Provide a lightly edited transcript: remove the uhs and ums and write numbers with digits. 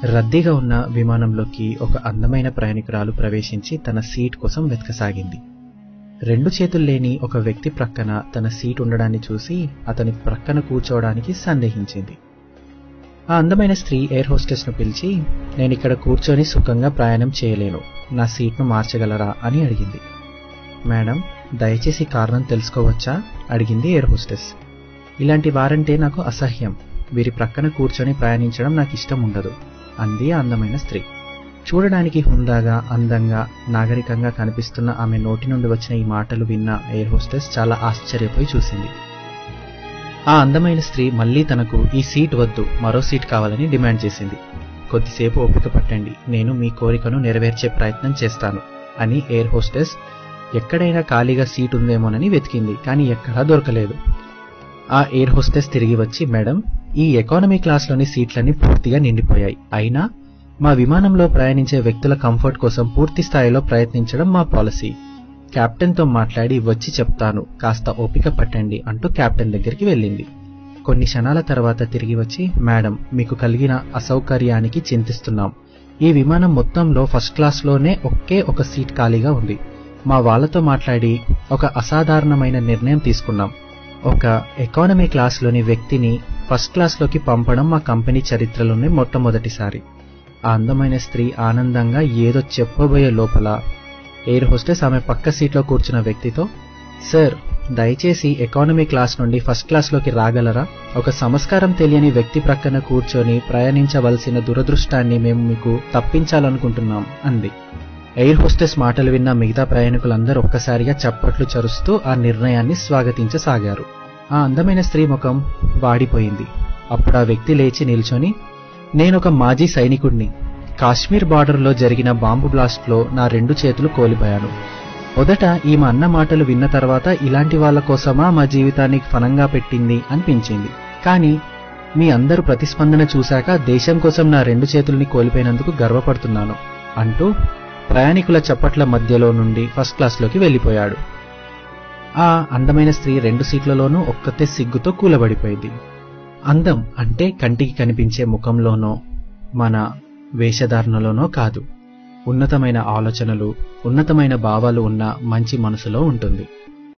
రద్దీగా ఉన్న విమానంలోకి ఒక అందమైన ప్రయాణికురాలు ప్రవేశించి తన సీట్ కోసం వెతకసాగింది. 2 చేతులు లేని ఒక వ్యక్తి ప్రక్కన తన సీట్ ఉండడాన్ని చూసి అతని ప్రక్కన కూర్చోవడానికి సందేహించింది. ఆ అందమైన స్త్రీ ఎయిర్ హోస్టెస్ ను పిలిచి, నేనిక్కడ కూర్చొని సుఖంగా ప్రయాణం చేయలేను, నా సీట్ను మార్చగలరా అని అడిగింది. మేడం, దయచేసి కారణం తెలుసుకోవచ్చా అడిగింది ఎయిర్ హోస్టెస్. ఇలాంటి వారంటే నాకు అసహ్యం, వీరి ప్రక్కన కూర్చొని ప్రయాణించడం నాకు ఇష్టం ఉండదు అంది ఆ అందమైన స్త్రీ. చూడడానికి హుందాగా, అందంగా, నాగరికంగా కనిపిస్తున్న ఆమె నోటి నుండి వచ్చిన ఈ మాటలు విన్న ఎయిర్ హోస్టెస్ చాలా ఆశ్చర్యపోయి చూసింది. ఆ అందమైన స్త్రీ మళ్లీ తనకు ఈ సీట్ వద్దు, మరో సీట్ కావాలని డిమాండ్ చేసింది. కొద్దిసేపు ఓపిక పట్టండి, నేను మీ కోరికను నెరవేర్చే ప్రయత్నం చేస్తాను అని ఎయిర్ హోస్టెస్ ఎక్కడైనా ఖాళీగా సీట్ ఉందేమోనని వెతికింది, కానీ ఎక్కడా దొరకలేదు. ఆ ఎయిర్ హోస్టెస్ తిరిగి వచ్చి, మేడం, ఈ ఎకానమీ క్లాస్లోని సీట్లన్నీ పూర్తిగా నిండిపోయాయి, అయినా మా విమానంలో ప్రయాణించే వ్యక్తుల కంఫర్ట్ కోసం పూర్తి స్థాయిలో ప్రయత్నించడం మా పాలసీ. కెప్టెన్తో మాట్లాడి వచ్చి చెప్తాను, కాస్త ఓపిక పట్టండి అంటూ కెప్టెన్ దగ్గరికి వెళ్ళింది. కొన్ని క్షణాల తర్వాత తిరిగి వచ్చి, మేడం, మీకు కలిగిన అసౌకర్యానికి చింతిస్తున్నాం. ఈ విమానం మొత్తంలో ఫస్ట్ క్లాస్లోనే ఒకే ఒక సీట్ ఖాళీగా ఉంది. మా వాళ్లతో మాట్లాడి ఒక అసాధారణమైన నిర్ణయం తీసుకున్నాం. ఒక ఎకానమీ క్లాస్లోని వ్యక్తిని ఫస్ట్ క్లాస్లోకి పంపడం మా కంపెనీ చరిత్రలోనే మొట్టమొదటిసారి. ఆ అందమైన స్త్రీ ఆనందంగా ఏదో చెప్పబోయే లోపల ఎయిర్ హోస్టెస్ ఆమె పక్క సీట్లో కూర్చున్న వ్యక్తితో, సార్, దయచేసి ఎకానమీ క్లాస్ నుండి ఫస్ట్ క్లాస్లోకి రాగలరా? ఒక సంస్కారం తెలియని వ్యక్తి ప్రక్కన కూర్చొని ప్రయాణించవలసిన దురదృష్టాన్ని మేము మీకు తప్పించాలనుకుంటున్నాం అంది. ఎయిర్ హోస్టెస్ మాటలు విన్న మిగతా ప్రయాణికులందరూ ఒక్కసారిగా చప్పట్లు చరుస్తూ ఆ నిర్ణయాన్ని స్వాగతించసాగారు. ఆ అందమైన స్త్రీ ముఖం వాడిపోయింది. అప్పుడు ఆ వ్యక్తి లేచి నిల్చొని, నేనొక మాజీ సైనికుడిని. కాశ్మీర్ బార్డర్లో జరిగిన బాంబు బ్లాస్ట్లో నా 2 చేతులు కోల్పోయాను. మొదట ఈమె అన్న మాటలు విన్న తర్వాత ఇలాంటి వాళ్ల కోసమా మా జీవితాన్ని ఫనంగా పెట్టింది అనిపించింది. కానీ మీ అందరూ ప్రతిస్పందన చూశాక దేశం కోసం నా 2 చేతుల్ని కోల్పోయినందుకు గర్వపడుతున్నాను అంటూ ప్రయాణికుల చప్పట్ల మధ్యలో నుండి ఫస్ట్ క్లాస్లోకి వెళ్లిపోయాడు. ఆ అందమైన స్త్రీ 2 సీట్లలోనూ ఒక్కతే సిగ్గుతో కూలబడిపోయింది. అందం అంటే కంటికి కనిపించే ముఖంలోనో మన వేషధారణలోనో కాదు, ఉన్నతమైన ఆలోచనలు, ఉన్నతమైన భావాలు ఉన్న మంచి మనసులో ఉంటుంది.